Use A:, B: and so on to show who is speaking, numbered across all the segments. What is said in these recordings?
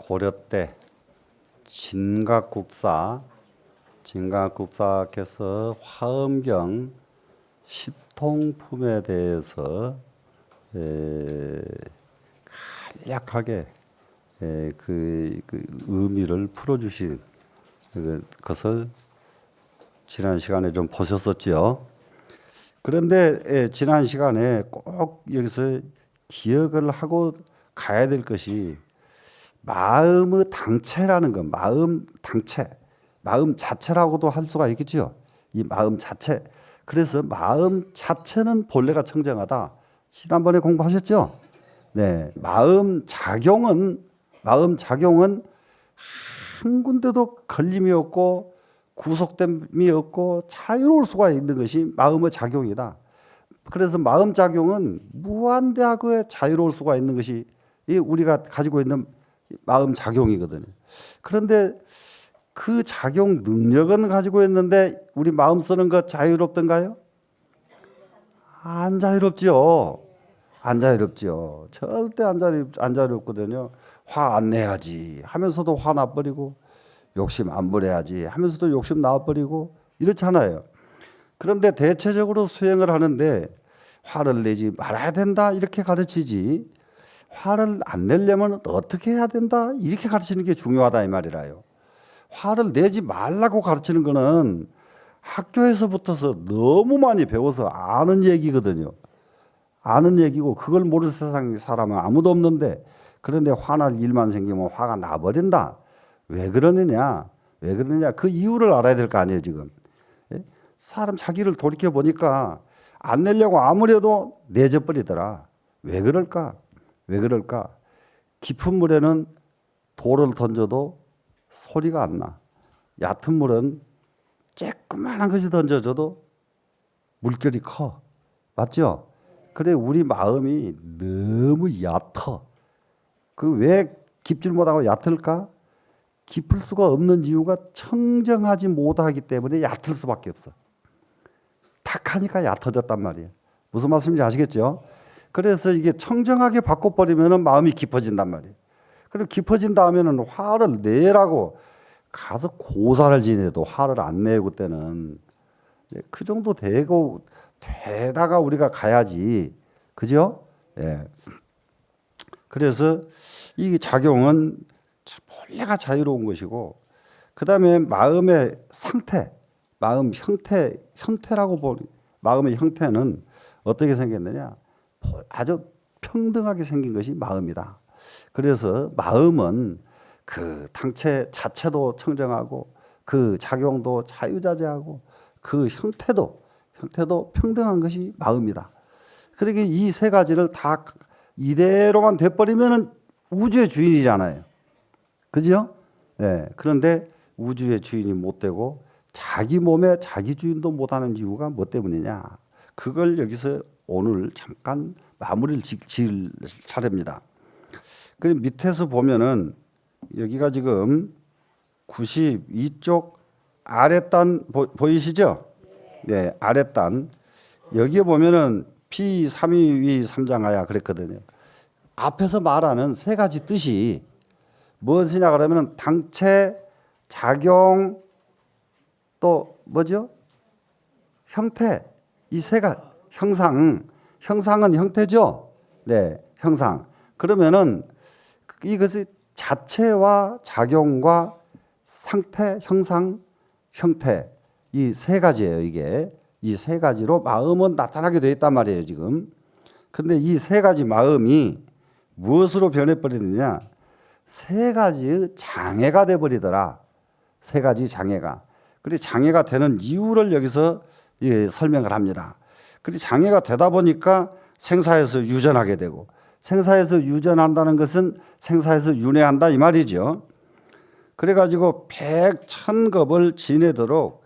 A: 고려 때 진각국사께서 화엄경 십통품에 대해서 간략하게 그 의미를 풀어주신 것을 지난 시간에 좀 보셨었죠. 그런데 지난 시간에 꼭 여기서 기억을 하고 가야 될 것이 마음의 당체라는 것, 마음 당체, 마음 자체라고도 할 수가 있겠지요. 이 마음 자체. 그래서 마음 자체는 본래가 청정하다. 지난번에 공부하셨죠? 네, 마음 작용은 한 군데도 걸림이 없고 구속됨이 없고 자유로울 수가 있는 것이 마음의 작용이다. 그래서 마음 작용은 무한대하게 자유로울 수가 있는 것이 우리가 가지고 있는 마음 작용이거든요. 그런데 그 작용 능력은 가지고 있는데 우리 마음 쓰는 것 자유롭던가요? 안 자유롭죠. 안 자유롭죠. 절대 안 자유롭거든요. 화 안 내야지 하면서도 화 나버리고 욕심 안 부려야지 하면서도 욕심 나버리고 이렇잖아요. 그런데 대체적으로 수행을 하는데 화를 내지 말아야 된다 이렇게 가르치지, 화를 안 내려면 어떻게 해야 된다 이렇게 가르치는 게 중요하다 이 말이라요. 화를 내지 말라고 가르치는 거는 학교에서부터서 너무 많이 배워서 아는 얘기거든요. 아는 얘기고 그걸 모를 세상 사람은 아무도 없는데, 그런데 화날 일만 생기면 화가 나버린다. 왜 그러느냐? 그 이유를 알아야 될 거 아니에요 지금. 사람 자기를 돌이켜 보니까 안 내려고 아무래도 내져버리더라. 왜 그럴까? 깊은 물에는 돌을 던져도 소리가 안 나. 얕은 물은 쬐끄만한 것이 던져져도 물결이 커. 맞죠? 그래 우리 마음이 너무 얕아. 그 왜 깊질 못하고 얕을까? 깊을 수가 없는 이유가 청정하지 못하기 때문에 얕을 수밖에 없어. 탁하니까 얕아졌단 말이에요. 무슨 말씀인지 아시겠죠? 그래서 이게 청정하게 바꿔버리면 마음이 깊어진단 말이에요. 그리고 깊어진 다음에는 화를 내라고 가서 고사를 지내도 화를 안 내고 때는 그 정도 되다가 우리가 가야지. 그죠? 예. 그래서 이 작용은 본래가 자유로운 것이고, 그 다음에 마음의 상태, 마음 형태라고 보니, 마음의 형태는 어떻게 생겼느냐? 아주 평등하게 생긴 것이 마음이다. 그래서 마음은 그 당체 자체도 청정하고 그 작용도 자유자재하고 그 형태도 평등한 것이 마음이다. 그러니까 이 세 가지를 다 이대로만 돼버리면 우주의 주인이잖아요. 그죠? 네. 그런데 우주의 주인이 못 되고 자기 몸에 자기 주인도 못하는 이유가 뭐 때문이냐? 그걸 여기서 오늘 잠깐 마무리를 지을 차례입니다. 그 밑에서 보면은 여기가 지금 92쪽 아랫단 보이시죠? 네, 아랫단. 여기에 보면은 피삼위위 삼장하야 그랬거든요. 앞에서 말하는 세 가지 뜻이 무엇이냐 그러면 당체, 작용, 또 뭐죠? 형태. 이 세 가지. 형상은 형태죠? 네, 형상. 그러면은 이것이 자체와 작용과 상태, 형상, 형태, 이 세 가지예요. 이게 이 세 가지로 마음은 나타나게 되어 있단 말이에요 지금. 근데 이 세 가지 마음이 무엇으로 변해버리느냐? 세 가지의 장애가 돼버리더라. 세 가지 장애가. 그리고 장애가 되는 이유를 여기서 설명을 합니다. 그리고 장애가 되다 보니까 생사에서 유전하게 되고, 생사에서 유전한다는 것은 생사에서 윤회한다 이 말이죠. 그래가지고 백천겁을 지내도록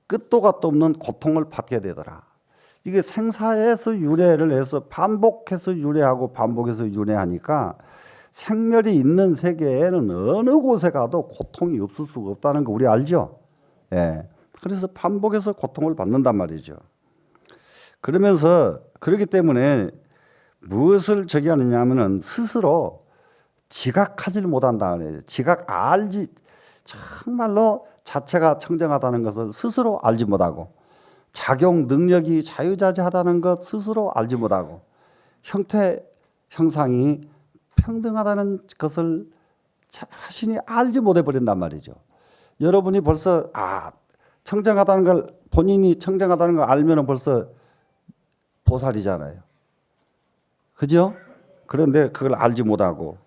A: 끝도 갓도 없는 고통을 받게 되더라. 이게 생사에서 윤회를 해서 반복해서 윤회하고 반복해서 윤회하니까 생멸이 있는 세계에는 어느 곳에 가도 고통이 없을 수가 없다는 거 우리 알죠? 예. 그래서 반복해서 고통을 받는단 말이죠. 그러면서 그렇기 때문에 무엇을 저기 하느냐 하면은 스스로 지각하지를 못한다는 거예요. 알지 정말로 자체가 청정하다는 것을 스스로 알지 못하고, 작용 능력이 자유자재하다는 것 스스로 알지 못하고, 형태 형상이 평등하다는 것을 자신이 알지 못해 버린단 말이죠. 여러분이 벌써 청정하다는 걸, 본인이 청정하다는 걸 알면 벌써 보살이잖아요. 그죠? 그런데 그걸 알지 못하고,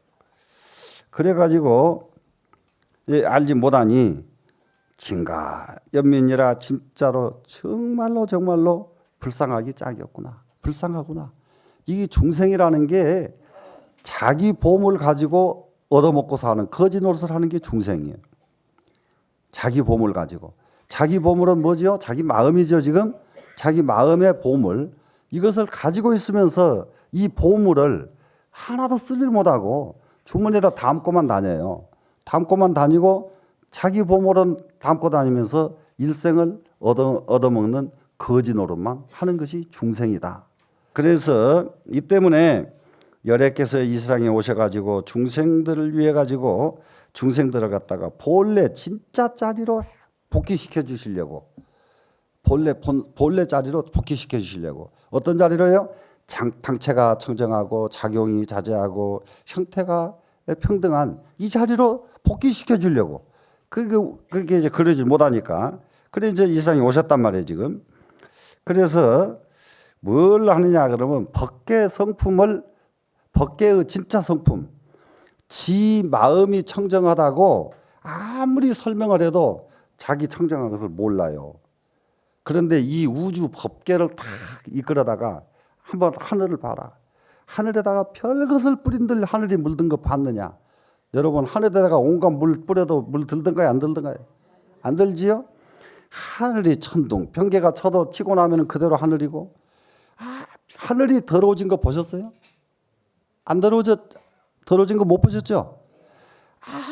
A: 그래가지고 알지 못하니 진가 연민이라 진짜로 정말로 불쌍하기 짝이었구나. 불쌍하구나. 이게 중생이라는 게 자기 보물 가지고 얻어먹고 사는 거지 노릇을 하는 게 중생이에요. 자기 보물 가지고. 자기 보물은 뭐죠? 자기 마음이죠. 지금 자기 마음의 보물, 이것을 가지고 있으면서 이 보물을 하나도 쓰질 못하고 주머니에다 담고만 다녀요. 담고만 다니고 자기 보물은 담고 다니면서 일생을 얻어먹는 거지 노릇만 하는 것이 중생이다. 그래서 이 때문에 열애께서 이 세상에 오셔가지고 중생들을 위해 가지고 중생들을 갖다가 본래 진짜 자리로 복귀시켜 주시려고, 본래 자리로 복귀시켜 주시려고. 어떤 자리로요? 당체가 청정하고 작용이 자재하고 형태가 평등한 이 자리로 복귀시켜 주려고. 그렇게 이제 그러지 못하니까. 그래 이제 이 세상에 오셨단 말이에요, 지금. 그래서 뭘 하느냐 그러면 법계의 진짜 성품, 지 마음이 청정하다고 아무리 설명을 해도 자기 청정한 것을 몰라요. 그런데 이 우주 법계를 딱 이끌어다가 한번 하늘을 봐라. 하늘에다가 별것을 뿌린들 하늘이 물든 거 봤느냐? 여러분, 하늘에다가 온갖 물 뿌려도 물 들던가요? 안 들던가요? 안 들지요? 하늘이 천둥, 번개가 쳐도 치고 나면 그대로 하늘이고, 하늘이 더러워진 거 보셨어요? 안 더러워진 거 못 보셨죠?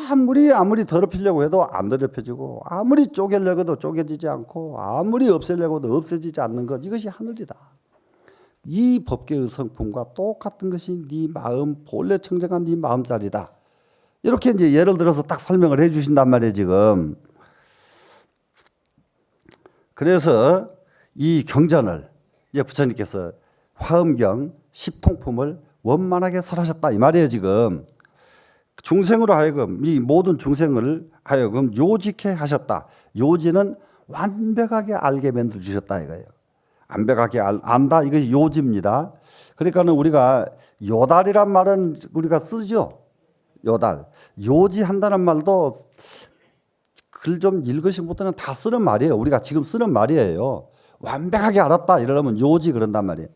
A: 아무리 더럽히려고 해도 안 더럽혀지고, 아무리 쪼개려고 해도 쪼개지지 않고, 아무리 없애려고 해도 없어지지 않는 것, 이것이 하늘이다. 이 법계의 성품과 똑같은 것이 네 마음, 본래 청정한 네 마음자리다. 이렇게 이제 예를 들어서 딱 설명을 해 주신단 말이에요, 지금. 그래서 이 경전을 이제 부처님께서 화엄경 10통품을 원만하게 설하셨다 이 말이에요, 지금. 중생으로 하여금, 이 모든 중생을 하여금 요직해 하셨다. 요지는 완벽하게 알게 만들어 주셨다 이거예요. 완벽하게 안다, 이것이 요지입니다. 그러니까는 우리가 요달이란 말은 우리가 쓰죠. 요달. 요지한다는 말도 글 좀 읽으신 분들은 다 쓰는 말이에요. 우리가 지금 쓰는 말이에요. 완벽하게 알았다 이러려면 요지 그런단 말이에요.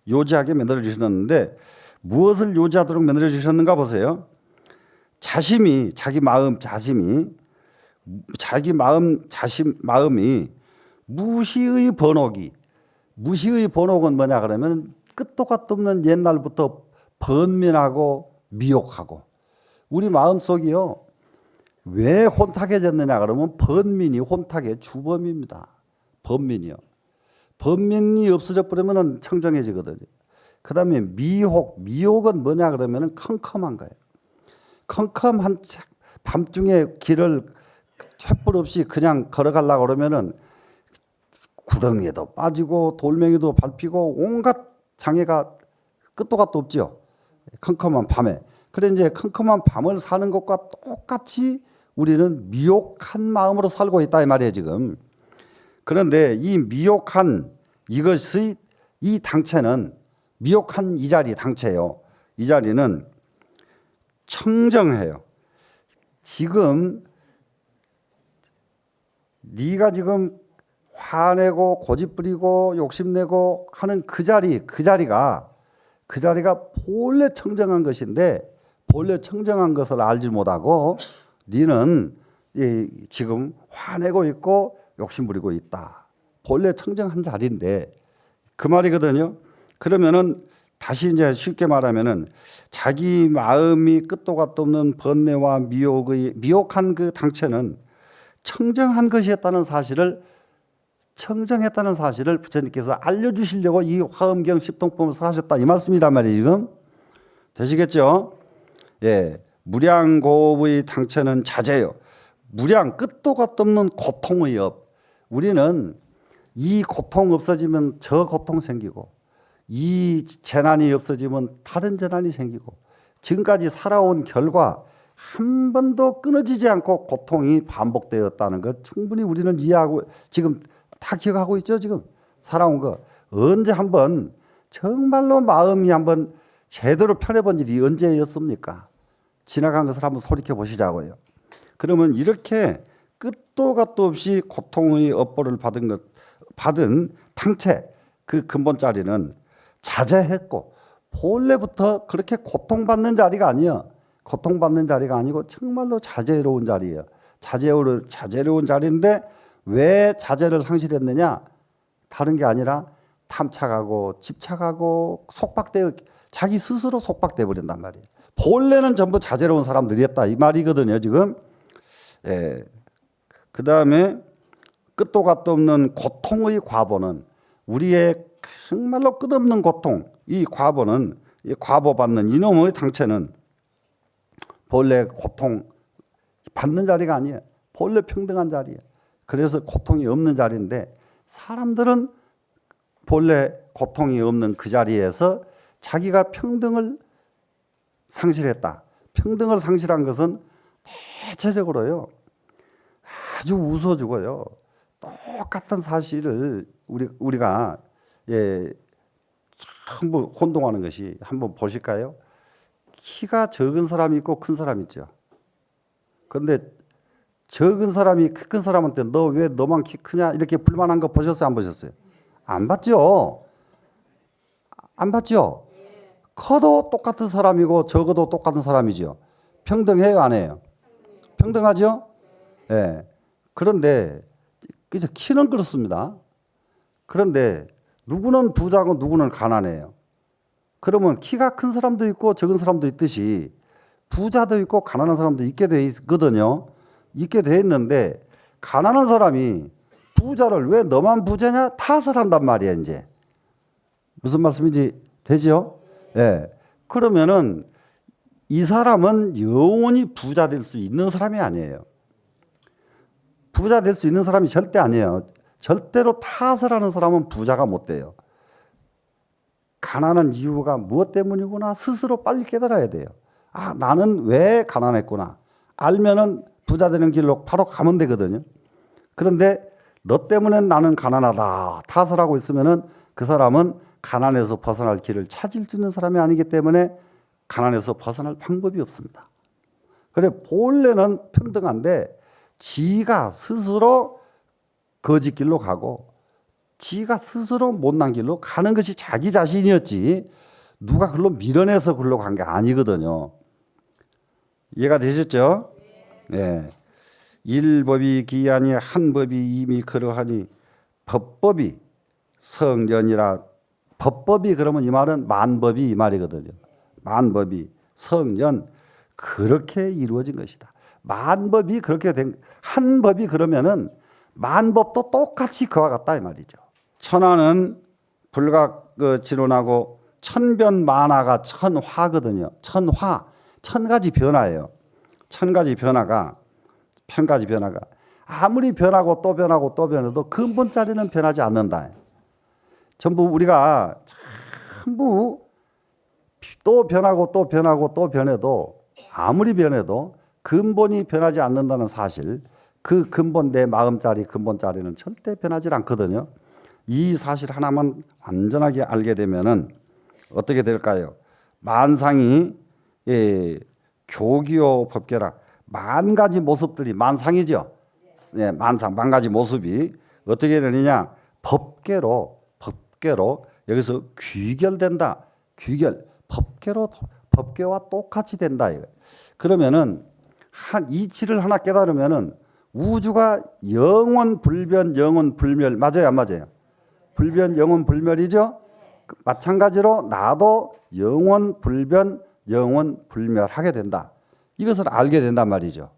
A: 요지하게 만들어 주셨는데 무엇을 요지하도록 만들어 주셨는가 보세요. 자심이, 자기 마음이 무시의 번혹은 뭐냐 그러면 끝도 gat도 없는 옛날부터 번민하고 미혹하고, 우리 마음속이요 왜 혼탁해졌느냐 그러면 번민이 혼탁의 주범입니다. 번민이요. 번민이 없어져 버리면 청정해지거든요. 그 다음에 미혹은 뭐냐 그러면 컴컴한 거예요. 컴컴한 밤중에 길을 횃불 없이 그냥 걸어가려고 그러면은 구덩이에도 빠지고 돌멩이도 밟히고 온갖 장애가 끝도 gat도 없죠. 컴컴한 밤에. 그래 이제 컴컴한 밤을 사는 것과 똑같이 우리는 미혹한 마음으로 살고 있다 이 말이에요, 지금. 그런데 이 미혹한 이것의 이 당체는, 미혹한 이 자리 당체요. 이 자리는 청정해요. 지금 네가 지금 화내고 고집부리고 욕심내고 하는 그 자리가 본래 청정한 것인데, 본래 청정한 것을 알지 못하고 너는 지금 화내고 있고 욕심부리고 있다. 본래 청정한 자리인데 그 말이거든요. 그러면은 다시 이제 쉽게 말하면은 자기 마음이 끝도 gat도 없는 번뇌와 미혹한 그 당체는 청정한 것이었다는 사실을 부처님께서 알려주시려고 이 화엄경 10통품을 설하셨다 이 말씀이란 말이에요, 지금. 되시겠죠? 예. 무량고업의 탕체는 자제요. 무량 끝도 갓도 없는 고통의 업. 우리는 이 고통 없어지면 저 고통 생기고 이 재난이 없어지면 다른 재난이 생기고 지금까지 살아온 결과 한 번도 끊어지지 않고 고통이 반복되었다는 것 충분히 우리는 이해하고 지금 다 기억하고 있죠. 지금 살아온 거 언제 한번 정말로 마음이 한번 제대로 편해본 일이 언제였습니까? 지나간 것을 한번 돌이켜 보시자고요. 그러면 이렇게 끝도 갓도 없이 고통의 업보를 받은 탕체 그 근본자리는 자제했고 본래부터 그렇게 고통받는 자리가 아니에요. 고통받는 자리가 아니고 정말로 자제로운 자리예요. 자제로운 자리인데 왜 자제를 상실했느냐? 다른 게 아니라 탐착하고 집착하고 속박되어 자기 스스로 속박돼 버린단 말이에요. 본래는 전부 자제로운 사람들이었다 이 말이거든요. 지금. 예. 그 다음에 끝도 갓도 없는 고통의 과보는 우리의 정말로 끝없는 고통 이 과보는 이 과보받는 이놈의 탕체는 본래 고통 받는 자리가 아니에요. 본래 평등한 자리예요. 그래서 고통이 없는 자리인데 사람들은 본래 고통이 없는 그 자리에서 자기가 평등을 상실했다. 평등을 상실한 것은 대체적으로요. 아주 웃어주고요. 똑같은 사실을 우리가 한번 혼동하는 것이 한번 보실까요? 키가 적은 사람이 있고 큰 사람이 있죠. 그런데 적은 사람이 큰 사람한테 너 왜 너만 키 크냐 이렇게 불만한 거 보셨어요? 안 보셨어요? 안 봤죠. 안 봤죠. 커도 똑같은 사람이고 적어도 똑같은 사람이죠. 평등해요, 안 해요? 평등하죠. 예. 네. 그런데 그죠 키는 그렇습니다. 그런데 누구는 부자고 누구는 가난해요. 그러면 키가 큰 사람도 있고 적은 사람도 있듯이 부자도 있고 가난한 사람도 있게 돼 있거든요. 있게 돼 있는데 가난한 사람이 부자를 왜 너만 부자냐 탓을 한단 말이야 이제. 무슨 말씀인지 되죠? 예. 네. 그러면은 이 사람은 영원히 부자 될 수 있는 사람이 아니에요. 부자 될 수 있는 사람이 절대 아니에요. 절대로 탓을 하는 사람은 부자가 못 돼요. 가난한 이유가 무엇 때문이구나 스스로 빨리 깨달아야 돼요. 아, 나는 왜 가난했구나. 알면은 부자 되는 길로 바로 가면 되거든요. 그런데 너 때문에 나는 가난하다 탓을 하고 있으면은 그 사람은 가난에서 벗어날 길을 찾을 수 있는 사람이 아니기 때문에 가난에서 벗어날 방법이 없습니다. 그래 본래는 평등한데 지가 스스로 거짓 길로 가고 지가 스스로 못난 길로 가는 것이 자기 자신이었지 누가 글로 밀어내서 글로 간 게 아니거든요. 이해가 되셨죠? 네. 일법이 기하니 한 법이 이미 그러하니 법법이 성년이라. 법법이 그러면 이 말은 만법이 이 말이거든요. 만법이 성년 그렇게 이루어진 것이다. 만법이 그렇게 된 한 법이 그러면은 만법도 똑같이 그와 같다 이 말이죠. 천하는 불각 진혼하고 천변만화가 천화거든요. 천화 천 가지 변화예요. 천 가지 변화가 아무리 변하고 또 변하고 또 변해도 근본 자리는 변하지 않는다. 전부 우리가 전부 또 변하고 또 변하고 또 변해도 아무리 변해도 근본이 변하지 않는다는 사실, 그 근본 내 마음자리 근본자리는 절대 변하지 않거든요. 이 사실 하나만 완전하게 알게 되면은 어떻게 될까요? 만상이 교기요 법계라 만 가지 모습들이 만상이죠. 예, 만 가지 모습이 어떻게 되느냐? 법계로 여기서 귀결된다. 귀결 법계와 똑같이 된다. 그러면은 한 이치를 하나 깨달으면은 우주가 영원 불변 영원 불멸 맞아요, 안 맞아요? 불변 영원 불멸이죠. 마찬가지로 나도 영원 불변 영원 불멸하게 된다. 이것을 알게 된단 말이죠.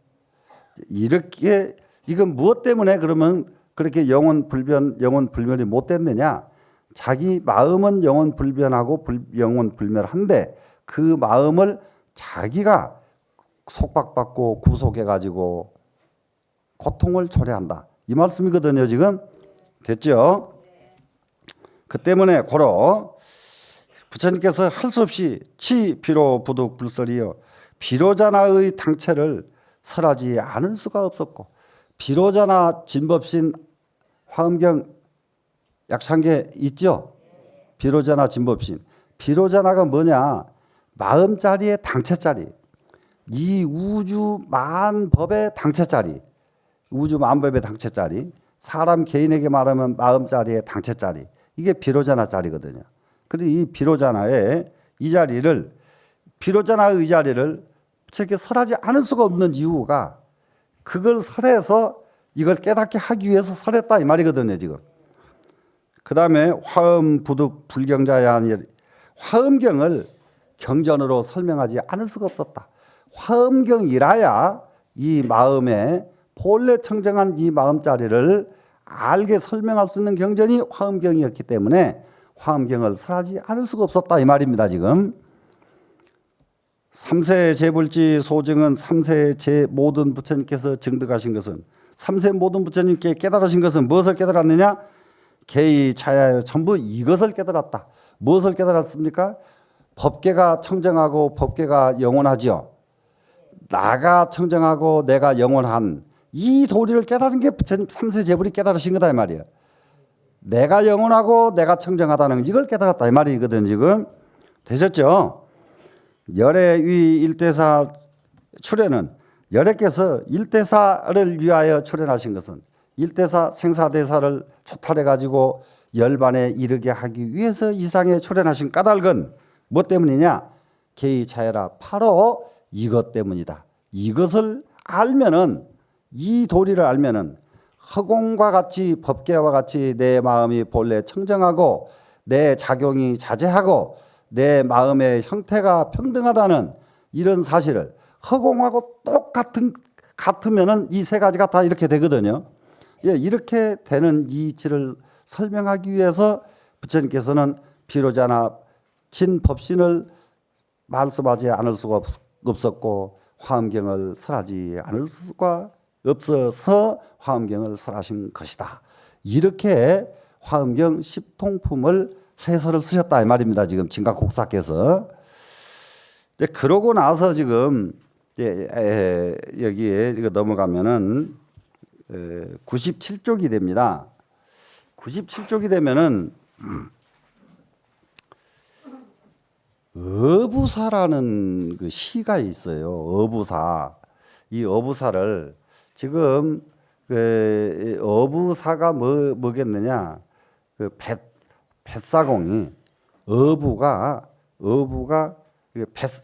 A: 이렇게 이건 무엇 때문에 그러면 그렇게 영원 불변 영원 불멸이 못 됐느냐? 자기 마음은 영원 불변하고 영원 불멸한데 그 마음을 자기가 속박받고 구속해가지고 고통을 초래한다. 이 말씀이거든요. 지금 됐죠? 그 때문에 고로 부처님께서 할 수 없이 치 비로 부득 불설이요 비로자나의 당체를 설하지 않을 수가 없었고, 비로자나 진법신 화엄경 약창계 있죠? 비로자나 진법신. 비로자나가 뭐냐? 마음자리의 당체자리. 이 우주 만법의 당체자리. 우주 만법의 당체자리. 사람 개인에게 말하면 마음자리의 당체자리. 이게 비로자나 자리거든요. 그리고 이 비로자나의 이 자리를, 비로자나의 이 자리를 저렇게 설하지 않을 수가 없는 이유가, 그걸 설해서 이걸 깨닫게 하기 위해서 설했다 이 말이거든요. 지금. 그 다음에 화엄 부득 불경자야. 화엄경을 경전으로 설명하지 않을 수가 없었다. 화엄경이라야 이 마음에 본래 청정한 이 마음자리를 알게 설명할 수 있는 경전이 화엄경이었기 때문에 화엄경을 설하지 않을 수가 없었다 이 말입니다. 지금. 삼세 제불지 소증은 삼세 제 모든 부처님께서 증득하신 것은, 삼세 모든 부처님께 깨달으신 것은 무엇을 깨달았느냐? 개의 차야여 전부 이것을 깨달았다. 무엇을 깨달았습니까? 법계가 청정하고 법계가 영원하지요. 나가 청정하고 내가 영원한 이 도리를 깨달은 게 부처님 삼세 제불이 깨달으신 거다 이 말이에요. 내가 영원하고 내가 청정하다는 이걸 깨달았다 이 말이거든. 지금 되셨죠? 열애위 일대사 출애는, 열애께서 일대사를 위하여 출애하신 것은 일대사 생사대사를 초탈해 가지고 열반에 이르게 하기 위해서 이상에 출애하신 까닭은 뭐 때문이냐? 개의 차여라. 바로 이것 때문이다. 이것을 알면은, 이 도리를 알면은 허공과 같이 법계와 같이 내 마음이 본래 청정하고 내 작용이 자제하고 내 마음의 형태가 평등하다는 이런 사실을, 허공하고 같으면은 이 세 가지가 다 이렇게 되거든요. 예, 이렇게 되는 이 이치를 설명하기 위해서 부처님께서는 비로자나 진법신을 말씀하지 않을 수가 없었고 화엄경을 설하지 않을 수가 없어서 화엄경을 설하신 것이다. 이렇게 화엄경 십통품을 해설을 쓰셨다 이 말입니다. 지금 진각국사께서. 그러고 나서 지금 여기에 이거 넘어가면은 97쪽이 됩니다. 97쪽이 되면은 어부사라는 그 시가 있어요. 어부사. 이 어부사를 지금 어부사가 뭐겠느냐? 그 뱃사공이 어부가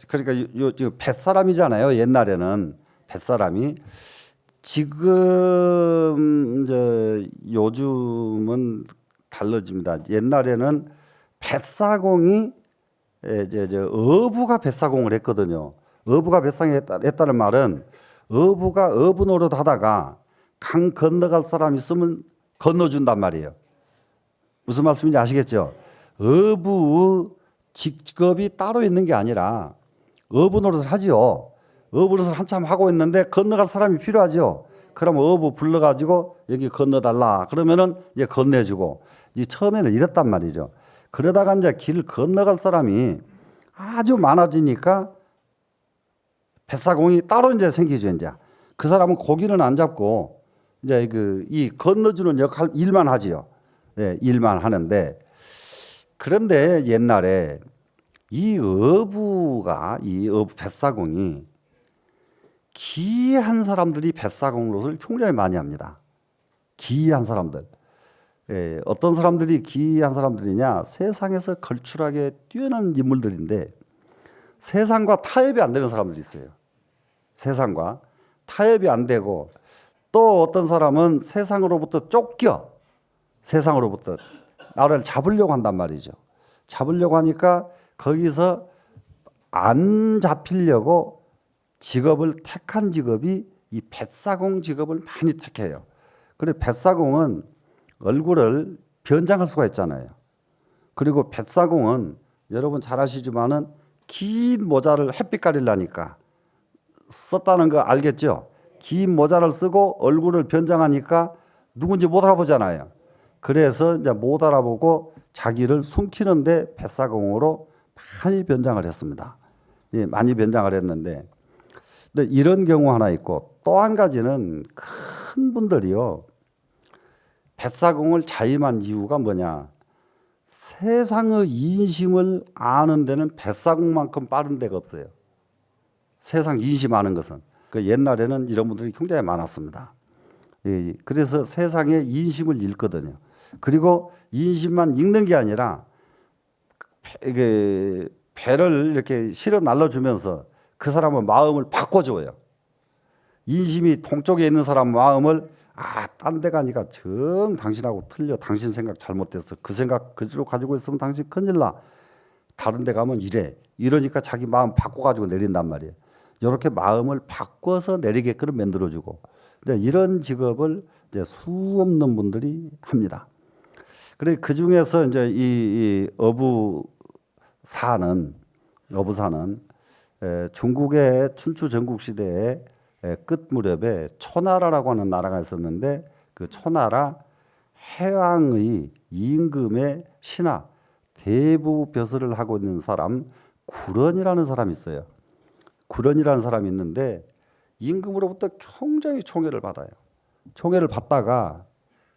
A: 그러니까 요 뱃사람이잖아요. 옛날에는 뱃사람이. 지금 이제 요즘은 달라집니다. 옛날에는 뱃사공이 어부가 뱃사공을 했거든요. 어부가 뱃사공했다는 말은 어부가 어부 노릇 하다가 강 건너갈 사람 있으면 건너준단 말이에요. 무슨 말씀인지 아시겠죠? 어부 직업이 따로 있는 게 아니라 어부 노릇을 하지요. 어부 노릇을 한참 하고 있는데 건너갈 사람이 필요하죠. 그러면 어부 불러가지고 여기 건너달라. 그러면은 이제 건네주고. 처음에는 이랬단 말이죠. 그러다가 이제 길을 건너갈 사람이 아주 많아지니까 뱃사공이 따로 이제 생기죠. 이제 그 사람은 고기는 안 잡고 이제 이 건너주는 일만 하지요. 네, 일만 하는데, 그런데 옛날에 이 어부 뱃사공이 기이한 사람들이 뱃사공으로를 굉장히 많이 합니다. 기이한 사람들. 예, 어떤 사람들이 기이한 사람들이냐? 세상에서 걸출하게 뛰어난 인물들인데 세상과 타협이 안 되는 사람들이 있어요. 세상과 타협이 안 되고, 또 어떤 사람은 세상으로부터 쫓겨. 세상으로부터 나를 잡으려고 한단 말이죠. 잡으려고 하니까 거기서 안 잡히려고 직업을 택한 직업이 이 뱃사공 직업을 많이 택해요. 그런데 뱃사공은 얼굴을 변장할 수가 있잖아요. 그리고 뱃사공은 여러분 잘 아시지만은 긴 모자를 햇빛 가리려니까 썼다는 거 알겠죠? 긴 모자를 쓰고 얼굴을 변장하니까 누군지 못 알아보잖아요. 그래서 이제 못 알아보고 자기를 숨기는데 뱃사공으로 많이 변장을 했습니다. 예, 많이 변장을 했는데, 근데 이런 경우 하나 있고 또 한 가지는 큰 분들이요. 뱃사공을 자임한 이유가 뭐냐? 세상의 인심을 아는 데는 뱃사공만큼 빠른 데가 없어요. 세상 인심 아는 것은. 그 옛날에는 이런 분들이 굉장히 많았습니다. 예, 그래서 세상의 인심을 읽거든요. 그리고 인심만 읽는 게 아니라 이게 배를 이렇게 실어 날려주면서 그 사람의 마음을 바꿔줘요. 인심이 동쪽에 있는 사람 마음을 딴 데 가니까 정 당신하고 틀려. 당신 생각 잘못됐어. 그 생각 그대로 가지고 있으면 당신 큰일 나. 다른 데 가면 이래. 이러니까 자기 마음 바꿔가지고 내린단 말이에요. 이렇게 마음을 바꿔서 내리게끔 만들어주고. 이런 직업을 이제 수 없는 분들이 합니다. 그래 그 중에서 이제 이 어부사는 중국의 춘추 전국 시대의 끝 무렵에 초나라라고 하는 나라가 있었는데 그 초나라 해왕의 임금의 신하 대부 벼슬을 하고 있는 사람 구런이라는 사람이 있어요. 구런이라는 사람이 있는데 임금으로부터 굉장히 총애를 받아요. 총애를 받다가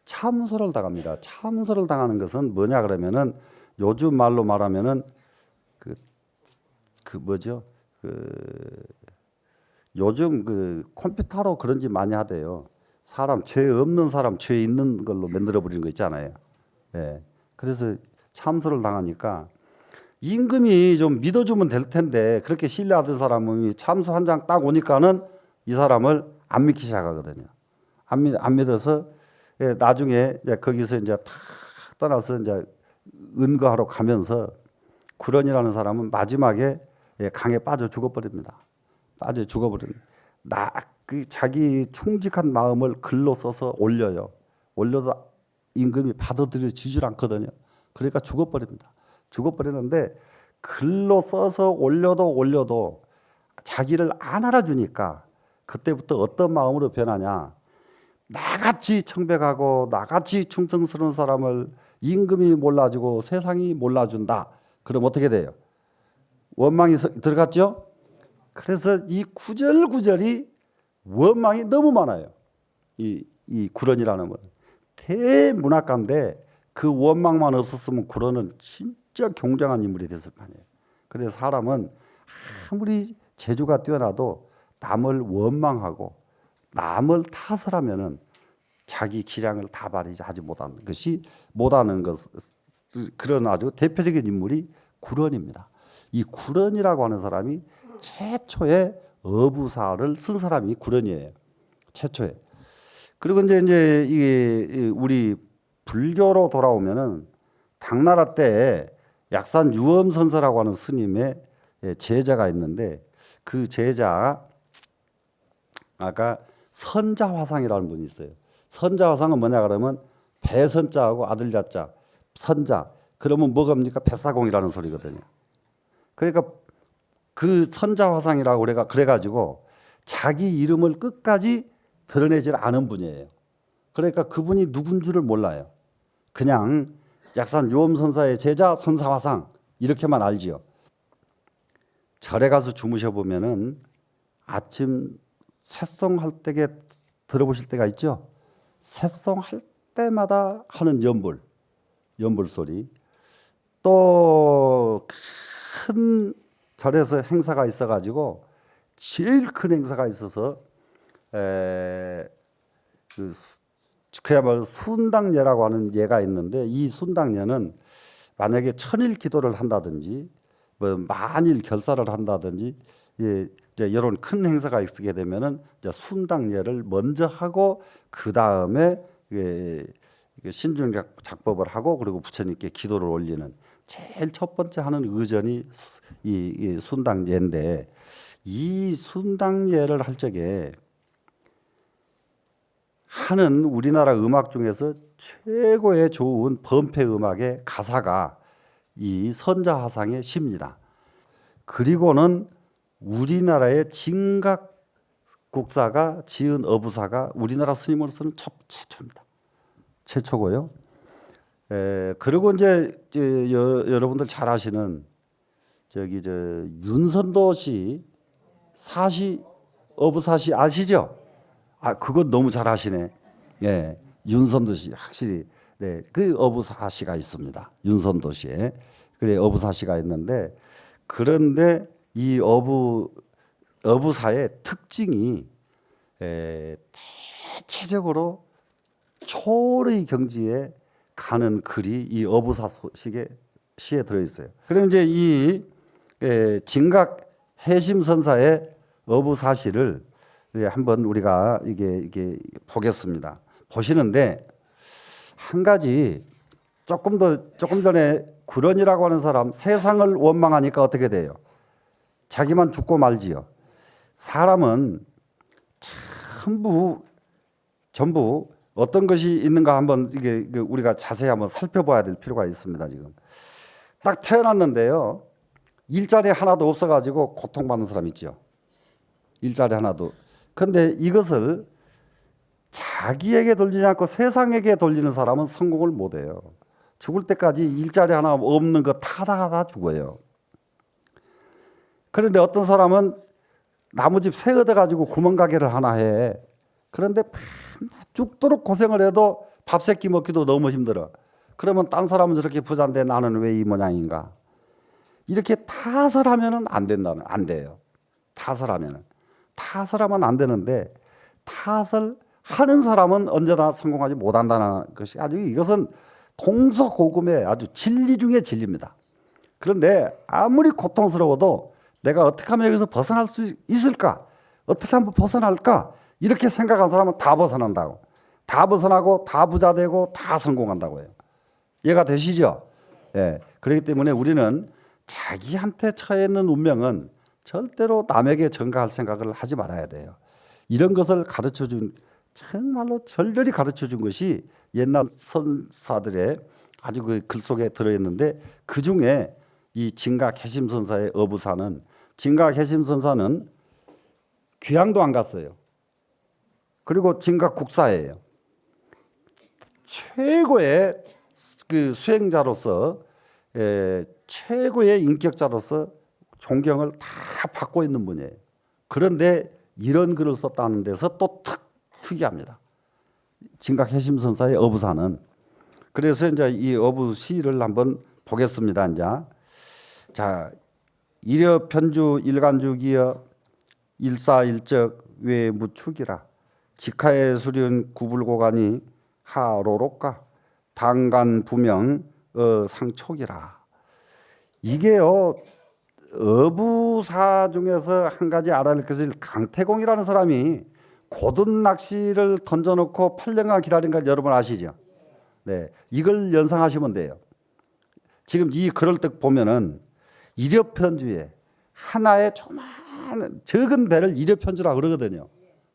A: 참소를 당합니다. 참소를 당하는 것은 뭐냐 그러면은 요즘 말로 말하면은 요즘 그 컴퓨터로 그런 짓 많이 하대요. 사람 죄 없는 사람 죄 있는 걸로 만들어 버리는 거 있잖아요. 예. 그래서 참소를 당하니까 임금이 좀 믿어주면 될 텐데 그렇게 신뢰하던 사람이 참소 한 장 딱 오니까는 이 사람을 안 믿기 시작하거든요. 안 믿어서 나중에 이제 거기서 이제 탁 떠나서 이제 은거하러 가면서 구런이라는 사람은 마지막에 강에 빠져 죽어버립니다. 빠져 죽어버립니다. 그 자기 충직한 마음을 글로 써서 올려요. 올려도 임금이 받아들여지질 않거든요. 그러니까 죽어버립니다. 죽어버리는데 글로 써서 올려도 자기를 안 알아주니까 그때부터 어떤 마음으로 변하냐. 나같이 청백하고 나같이 충성스러운 사람을 임금이 몰라주고 세상이 몰라준다. 그럼 어떻게 돼요? 원망이 들어갔죠? 그래서 이 구절구절이 원망이 너무 많아요. 이 구런이라는 건. 대문학가인데 그 원망만 없었으면 구런은 진짜 굉장한 인물이 됐을 거 아니에요. 그래서 사람은 아무리 재주가 뛰어나도 남을 원망하고 남을 탓을 하면은 자기 기량을 다 발휘하지 못하는 것 그런 아주 대표적인 인물이 구런입니다. 이 구런이라고 하는 사람이 최초의 어부사를 쓴 사람이 구런이에요. 최초에. 그리고 이제 이게 우리 불교로 돌아오면은 당나라 때 약산 유엄선서라고 하는 스님의 제자가 있는데 그 제자 아까 선자화상이라는 분이 있어요. 선자화상은 뭐냐 그러면 배선자하고 아들자자 선자 그러면 뭐가 뭡니까? 뱃사공이라는 소리거든요. 그러니까 그 선자화상이라고 그래가지고 자기 이름을 끝까지 드러내질 않은 분이에요. 그러니까 그분이 누군 줄을 몰라요. 그냥 약산 유엄선사의 제자 선사화상 이렇게만 알지요. 절에 가서 주무셔 보면은 아침 새송할 때에 들어보실 때가 있죠. 새송할 때마다 하는 연불 소리. 또 큰 절에서 행사가 있어가지고 제일 큰 행사가 있어서 그야말로 순당예라고 하는 예가 있는데 이 순당예는 만약에 천일 기도를 한다든지 뭐 만일 결사를 한다든지 이제 이런 큰 행사가 있게 되면은 이제 순당예를 먼저 하고 그 다음에 신중작 작법을 하고 그리고 부처님께 기도를 올리는 제일 첫 번째 하는 의전이 이 순당예인데 이 순당예를 할 적에 하는 우리나라 음악 중에서 최고의 좋은 범패 음악의 가사가 이 선자화상의 시입니다. 그리고는 우리나라의 진각 국사가 지은 어부사가 우리나라 스님으로서는 최초입니다. 최초고요. 그리고 이제 여러분들 잘 아시는 저기 윤선도 씨 사시 어부사시 아시죠? 아 그건 너무 잘 아시네. 예, 윤선도 씨 확실히 네, 그 어부사시가 있습니다. 윤선도 씨에 그래 어부사시가 있는데 그런데 이 어부사의 특징이 대체적으로 초월의 경지에 가는 글이 이 어부사식의 시에 들어 있어요. 그럼 이제 이 진각 해심선사의 어부사시를 한번 우리가 이게 보겠습니다. 보시는데 한 가지 조금 전에 구런이라고 하는 사람 세상을 원망하니까 어떻게 돼요? 자기만 죽고 말지요. 사람은 전부 어떤 것이 있는가 한번 이게 우리가 자세히 한번 살펴봐야 될 필요가 있습니다. 지금 딱 태어났는데요. 일자리 하나도 없어가지고 고통받는 사람 있죠. 일자리 하나도. 그런데 이것을 자기에게 돌리지 않고 세상에게 돌리는 사람은 성공을 못해요. 죽을 때까지 일자리 하나 없는 거 타다가 죽어요. 그런데 어떤 사람은 나무집 새 얻어가지고 구멍가게를 하나 해. 그런데 죽도록 고생을 해도 밥 세끼 먹기도 너무 힘들어. 그러면 딴 사람은 저렇게 부자인데 나는 왜 이 모양인가? 이렇게 타설하면은 안 돼요. 타설하면 안 되는데 타설하는 사람은 언제나 성공하지 못한다는 것이 아주 이것은 동서고금의 아주 진리 중의 진리입니다. 그런데 아무리 고통스러워도 내가 어떻게 하면 여기서 벗어날 수 있을까? 어떻게 하면 벗어날까? 이렇게 생각한 사람은 다 벗어난다고. 다 벗어나고 다 부자 되고 다 성공한다고 해요. 이해가 되시죠? 예. 그렇기 때문에 우리는 자기한테 처해 있는 운명은 절대로 남에게 전가할 생각을 하지 말아야 돼요. 이런 것을 가르쳐 준 정말로 절절히 가르쳐 준 것이 옛날 선사들의 아주 그 글 속에 들어있는데 그중에 이 진각 해심선사의 어부사는 진각 해심선사는 귀향도 안 갔어요. 그리고 진각 국사예요. 최고의 그 수행자로서 최고의 인격자로서 존경을 다 받고 있는 분이에요. 그런데 이런 글을 썼다는 데서 또 특이합니다. 진각 해심선사의 어부사는. 그래서 이제 이 어부시를 한번 보겠습니다. 이제 자 이려 편주 일간주기여 일사일적 외무축이라 직하의 수륜 구불고간이 하로록가 당간 부명 상촉이라. 이게요 어부사 중에서 한 가지 알아야 할 것을 강태공이라는 사람이 고든 낚시를 던져놓고 8년간 기다린 걸 여러분 아시죠? 네, 이걸 연상하시면 돼요. 지금 이 글을 딱 보면은 이려편주에 하나의 조그마한 적은 배를 이려편주라고 그러거든요.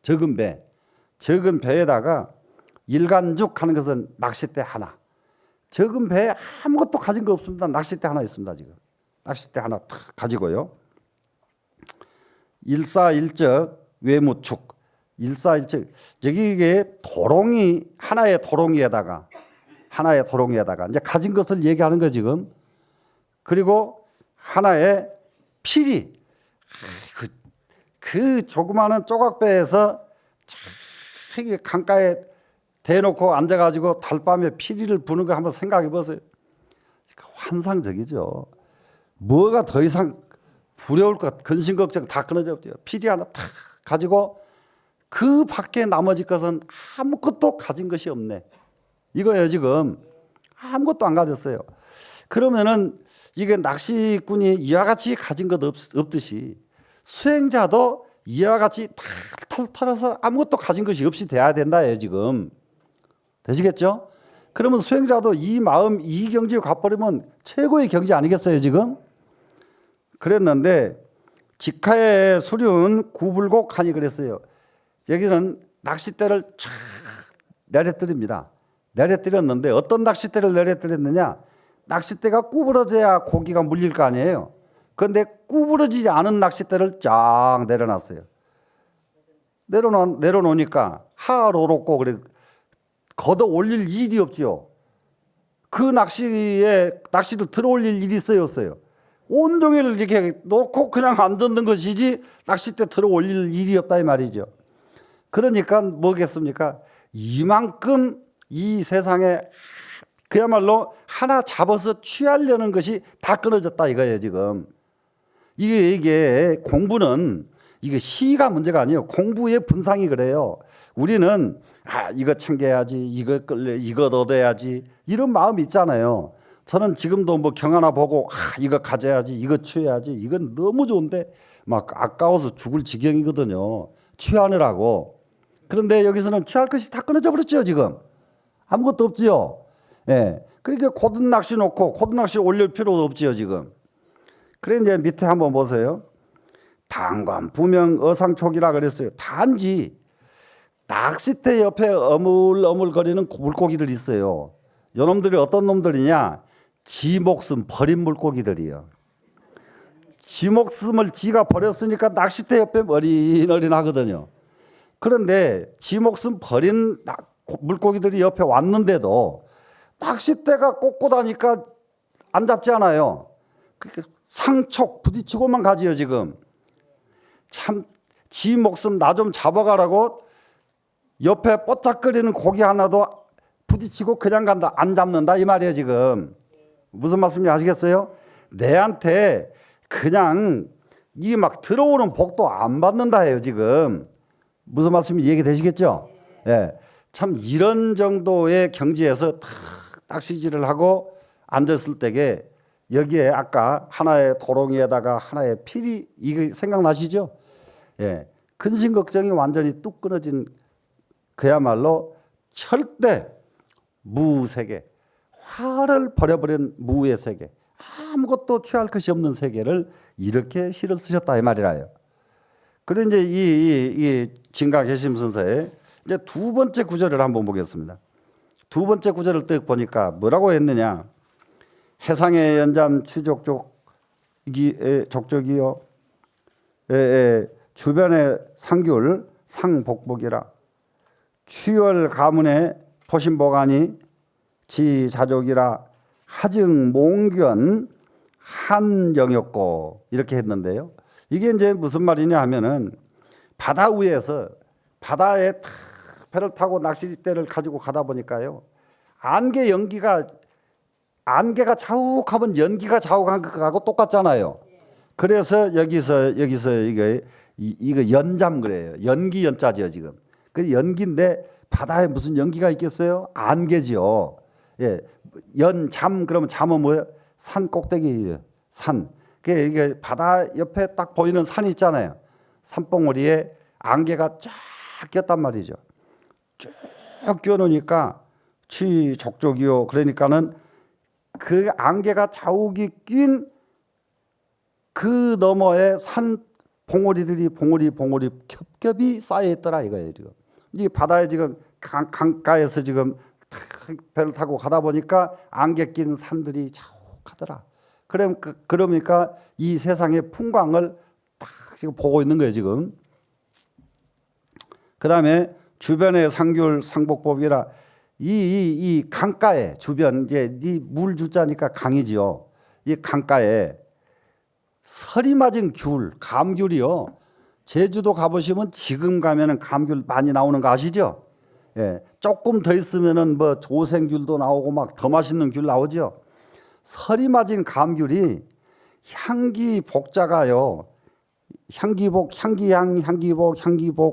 A: 적은 배. 적은 배에다가 일간죽 하는 것은 낚싯대 하나. 적은 배에 아무것도 가진 거 없습니다. 낚싯대 하나 있습니다. 지금 낚싯대 하나 탁 가지고요. 일사일적 외무축. 일사일적 여기 이게 도롱이 하나의 도롱이에다가 이제 가진 것을 얘기하는 거 지금. 그리고 하나의 피리. 그 조그마한 조각배에서 강가에 대놓고 앉아가지고 달밤에 피리를 부는 거 한번 생각해 보세요. 환상적이죠. 뭐가 더 이상 두려울 것, 근심 걱정 다 끊어져 버려요. 피리 하나 탁 가지고 그 밖에 나머지 것은 아무것도 가진 것이 없네. 이거예요 지금. 아무것도 안 가졌어요. 그러면은 이게 낚시꾼이 이와 같이 가진 것 없듯이 수행자도 이와 같이 탈탈 털어서 아무것도 가진 것이 없이 돼야 된다예요 지금. 되시겠죠? 그러면 수행자도 이 마음 이 경지에 가버리면 최고의 경지 아니겠어요 지금? 그랬는데 직하의 수륜 구불곡하니 그랬어요. 여기는 낚싯대를 쫙 내려뜨립니다. 내려뜨렸는데 어떤 낚싯대를 내려뜨렸느냐? 낚싯대가 구부러져야 고기가 물릴 거 아니에요. 그런데 구부러지지 않은 낚싯대를 쫙 내려놨어요. 내려놓으니까 하루롭고 그래 걷어 올릴 일이 없지요. 그 낚시를 들어 올릴 일이 있어요, 없어요? 온종일 이렇게 놓고 그냥 안 듣는 것이지 낚싯대 들어 올릴 일이 없다 이 말이죠. 그러니까 뭐겠습니까? 이만큼 이 세상에 그야말로 하나 잡아서 취하려는 것이 다 끊어졌다 이거예요, 지금. 이게 공부는 이게 시가 문제가 아니에요. 공부의 분상이 그래요. 우리는 이거 챙겨야지, 이거 얻어야지 이런 마음이 있잖아요. 저는 지금도 뭐 경 하나 보고 이거 가져야지, 이거 취해야지, 이건 너무 좋은데 막 아까워서 죽을 지경이거든요. 취하느라고. 그런데 여기서는 취할 것이 다 끊어져 버렸죠, 지금. 아무것도 없지요. 예. 그러니까 고든 낚시 놓고 고든 낚시 올릴 필요도 없지요, 지금. 그래 이제 밑에 한번 보세요. 당관 부명 어상촉이라 그랬어요. 단지 낚싯대 옆에 어물어물거리는 물고기들이 있어요. 요놈들이 어떤 놈들이냐? 지 목숨 버린 물고기들이요. 지 목숨을 지가 버렸으니까 낚싯대 옆에 어린어린하거든요. 그런데 지 목숨 버린 물고기들이 옆에 왔는데도 낚싯대가 꼿꼿하니까 안 잡지 않아요. 그러니까 상촉 부딪히고만 가지요, 지금. 참 지 목숨 나 좀 잡아가라고 옆에 뽀짝거리는 고기 하나도 부딪히고 그냥 간다, 안 잡는다 이 말이에요, 지금. 무슨 말씀인지 아시겠어요? 내한테 그냥 이게 막 들어오는 복도 안 받는다 해요, 지금. 무슨 말씀인지 얘기되시겠죠? 예. 참 이런 정도의 경지에서 탁 낚시질을 하고 앉았을 때에 여기에 아까 하나의 도롱이에다가 하나의 필이 이게 생각나시죠? 예. 근심 걱정이 완전히 뚝 끊어진 그야말로 절대 무세계, 화를 버려버린 무의 세계, 아무것도 취할 것이 없는 세계를 이렇게 시를 쓰셨다 이 말이라요. 그래 이제 이 진가계심선서의 이제 두 번째 구절을 한번 보겠습니다. 두 번째 구절을 딱 보니까 뭐라고 했느냐? 해상의 연잠 족적이요 주변의 상귤 상복복이라 취월 가문의 포신보가니 지자족이라 하증 몽견 한영였고 이렇게 했는데요. 이게 이제 무슨 말이냐 하면은 바다 위에서 바다에 탁 배를 타고 낚싯대를 가지고 가다 보니까요. 안개가 자욱하면 연기가 자욱한 것하고 똑같잖아요. 그래서 여기서 이거 연잠 그래요. 연기 연자죠, 지금. 그 연기인데 바다에 무슨 연기가 있겠어요? 안개지요. 예. 연잠 그러면 잠은 뭐예요? 산 꼭대기예요. 산. 이게 바다 옆에 딱 보이는 산이 있잖아요. 산봉우리에 안개가 쫙 꼈단 말이죠. 쭉 껴놓으니까 취족족이요. 그러니까는 그 안개가 자욱이 낀 그 너머에 산 봉우리들이 봉우리 겹겹이 쌓여 있더라 이거예요, 지금. 이 바다에 지금 강가에서 지금 배를 타고 가다 보니까 안개 낀 산들이 자욱하더라. 그러니까 이 세상의 풍광을 딱 지금 보고 있는 거예요, 지금. 그다음에 주변의 상귤 상복법이라 이 강가에 주변 이제 이 물주자니까 강이지요. 이 강가에 설이 맞은 귤, 감귤이요. 제주도 가보시면 지금 가면은 감귤 많이 나오는 거 아시죠? 예, 조금 더 있으면은 뭐 조생귤도 나오고 막 더 맛있는 귤 나오죠. 설이 맞은 감귤이 향기 복자가요. 향기복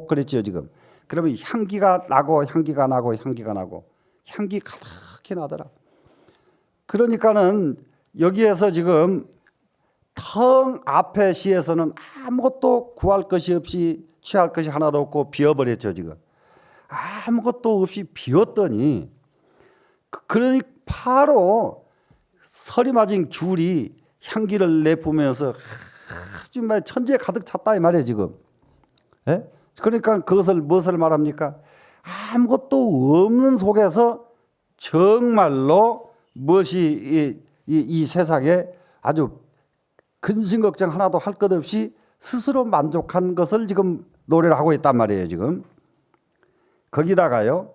A: 그랬죠, 지금. 그러면 향기가 나고 향기 가득히 나더라. 그러니까는 여기에서 지금 텅 앞에 시에서는 아무것도 구할 것이 없이 취할 것이 하나도 없고 비어버렸죠, 지금. 아무것도 없이 비었더니 그러니 바로 설이 맞은 귤이 향기를 내뿜으면서 정말 천지에 가득 찼다 이 말이에요, 지금. 예? 그러니까 그것을 무엇을 말합니까? 아무것도 없는 속에서 정말로 무엇이 이 세상에 아주 근심 걱정 하나도 할 것 없이 스스로 만족한 것을 지금 노래를 하고 있단 말이에요 지금. 거기다가요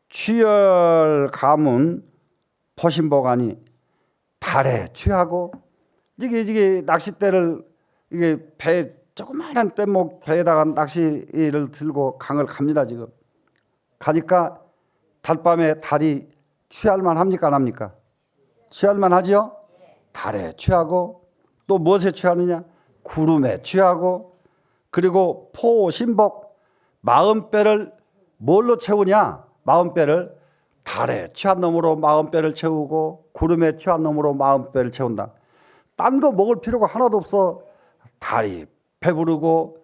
A: 취열 가문 포신보가니 달에 취하고 이게 낚싯대를 이게 배 조그마한 뗏목 배에다가 낚시를 들고 강을 갑니다 지금. 가니까 달밤에 달이 취할만 합니까 안 합니까? 취할만 하죠. 달에 취하고 또 무엇에 취하느냐? 구름에 취하고 그리고 포신복 마음배를 뭘로 채우냐? 마음배를 달에 취한 놈으로 마음배를 채우고 구름에 취한 놈으로 마음배를 채운다. 딴 거 먹을 필요가 하나도 없어. 달이 배부르고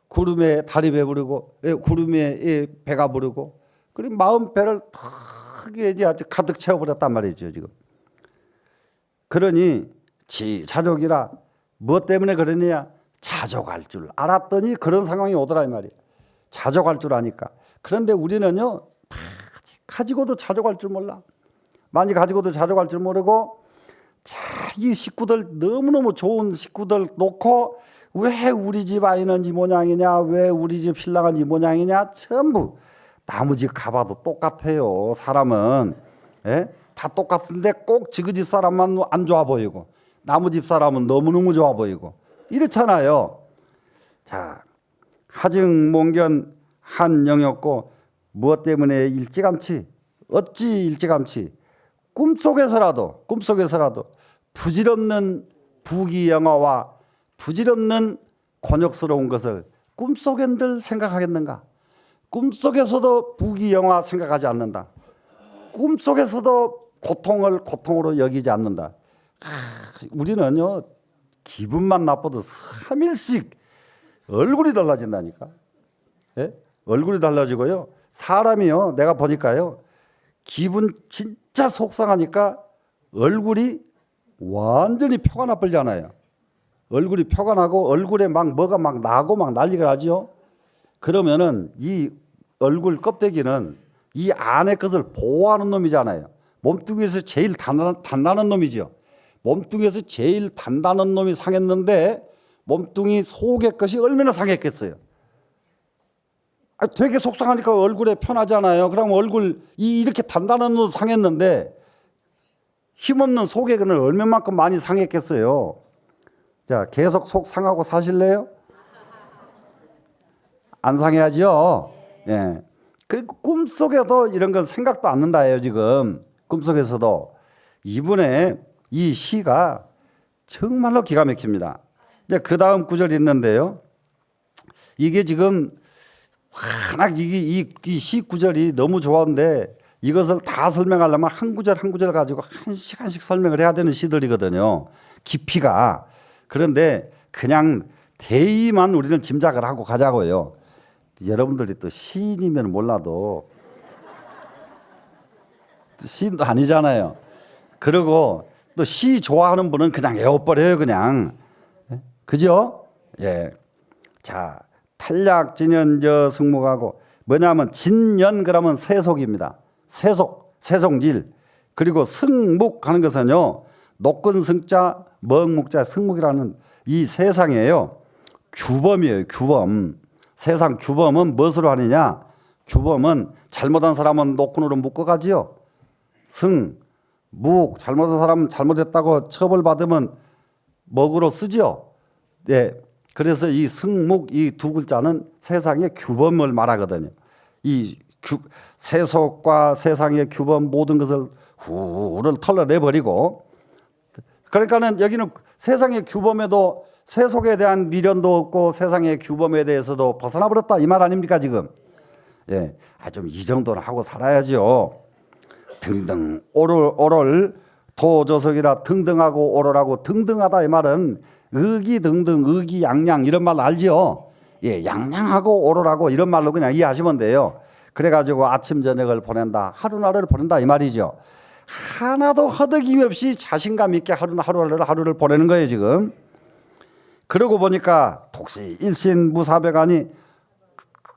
A: 구름에 달이 배부르고 구름에 배가 부르고 그리고 마음배를 크게 이제 아주 가득 채워버렸단 말이죠 지금. 그러니 자족이라 무엇 때문에 그러느냐? 자족할 줄 알았더니 그런 상황이 오더라 이 말이에요. 자족할 줄 아니까. 그런데 우리는요 가지고도 자족할 줄 몰라. 많이 가지고도 자족할 줄 모르고 이 식구들 너무너무 좋은 식구들 놓고 왜 우리 집 아이는 이 모양이냐, 왜 우리 집 신랑은 이 모양이냐, 전부 남의 집 가봐도 똑같아요. 사람은 다 똑같은데 꼭 지그 집 사람만 안 좋아 보이고 남의 집 사람은 너무너무 좋아 보이고 이렇잖아요. 자, 하증몽견 한 영였고 무엇 때문에 일찌감치 어찌 일찌감치 꿈속에서라도 부질없는 부귀영화와 부질없는 곤욕스러운 것을 꿈속엔들 생각하겠는가? 꿈속에서도 부귀영화 생각하지 않는다. 꿈속에서도 고통을 고통으로 여기지 않는다. 우리는요 기분만 나빠도 3일씩 얼굴이 달라진다니까. 예? 얼굴이 달라지고요. 사람이요 내가 보니까요 기분 진짜 속상하니까 얼굴이 완전히 표가 나쁘잖아요. 얼굴이 표가 나고 얼굴에 막 뭐가 막 나고 막 난리가 나죠. 그러면은 이 얼굴 껍데기는 이 안의 것을 보호하는 놈이잖아요. 몸뚱이에서 제일 단단한 놈이죠. 몸뚱이에서 제일 단단한 놈이 상했는데 몸뚱이 속의 것이 얼마나 상했겠어요. 되게 속상하니까 얼굴에 편하잖아요. 그럼 얼굴 이렇게 단단한 놈 상했는데 힘없는 속의 것을 얼마만큼 많이 상했겠어요. 자, 계속 속 상하고 사실래요? 안 상해야죠. 예. 그 꿈속에도 이런 건 생각도 않는다예요 지금. 꿈속에서도 이분의 이 시가 정말로 기가 막힙니다. 이제 그 다음 구절이 있는데요. 이게 지금 워낙 이 시 구절이 너무 좋은데 이것을 다 설명하려면 한 구절 한 구절 가지고 한 시간씩 설명을 해야 되는 시들이거든요. 깊이가. 그런데 그냥 대의만 우리는 짐작을 하고 가자고요. 여러분들이 또 시인이면 몰라도 시인도 아니잖아요. 그리고 또 시 좋아하는 분은 그냥 외워버려요 그냥. 그죠? 예. 자, 탈약진연저 승목하고 뭐냐면 진연 그러면 세속입니다. 세속일. 그리고 승묵 하는 것은요 높은 승자 멍묵자 승묵이라는 이 세상이에요. 규범이에요. 규범. 세상 규범은 무엇으로 하느냐? 규범은 잘못한 사람은 노끈으로 묶어가지요. 묵 잘못한 사람은 잘못했다고 처벌받으면 먹으로 쓰죠. 네. 그래서 이 승묵 이 두 글자는 세상의 규범을 말하거든요. 이 세속과 세상의 규범 모든 것을 후를 털어내버리고 그러니까는 여기는 세상의 규범에도 세속에 대한 미련도 없고 세상의 규범에 대해서도 벗어나 버렸다 이 말 아닙니까 지금? 예, 좀 이 정도는 하고 살아야죠. 등등 오를 도조석이라 등등하고 오르라고 등등하다 이 말은 의기등등 의기양양 이런 말 알죠? 예, 양양하고 오르라고 이런 말로 그냥 이해하시면 돼요. 그래가지고 아침 저녁을 보낸다 하루하루를 보낸다 이 말이죠. 하나도 허덕임 없이 자신감 있게 하루를 보내는 거예요 지금. 그러고 보니까 독시 일신무사백하니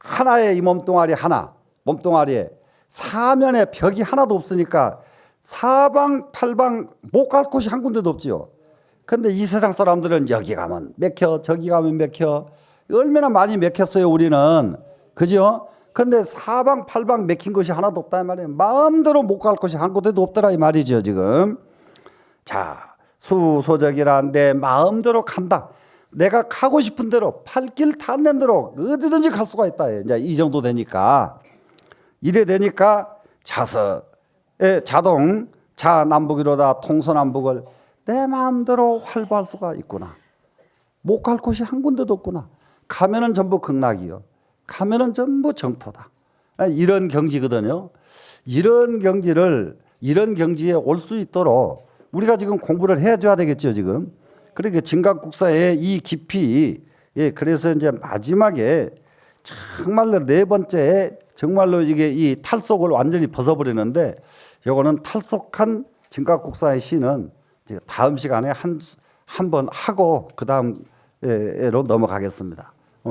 A: 하나의 이 몸뚱아리에 사면에 벽이 하나도 없으니까 사방팔방 못 갈 곳이 한 군데도 없지요. 근데 이 세상 사람들은 여기 가면 맥혀 저기 가면 맥혀 얼마나 많이 맥혔어요, 우리는. 그죠? 근데 사방팔방 맥힌 것이 하나도 없다 이 말이에요. 마음대로 못 갈 곳이 한 군데도 없더라 이 말이죠, 지금. 자, 수소적이라 내 마음대로 간다. 내가 가고 싶은 대로 팔길 닿는 대로 어디든지 갈 수가 있다. 이제 이 정도 되니까. 이래 되니까 자동 자남북이로다 통서남북을 내 마음대로 활보할 수가 있구나. 못 갈 곳이 한 군데도 없구나. 가면은 전부 극락이요. 가면은 전부 정토다. 이런 경지거든요. 이런 경지에 올 수 있도록 우리가 지금 공부를 해줘야 되겠죠, 지금. 그러니까 진각국사의 이 깊이, 그래서 이제 마지막에 정말로 네 번째 정말로 이게 이 탈속을 완전히 벗어버리는데, 요거는 탈속한 진각국사의 시는 다음 시간에 한 번 하고 그 다음으로 넘어가겠습니다.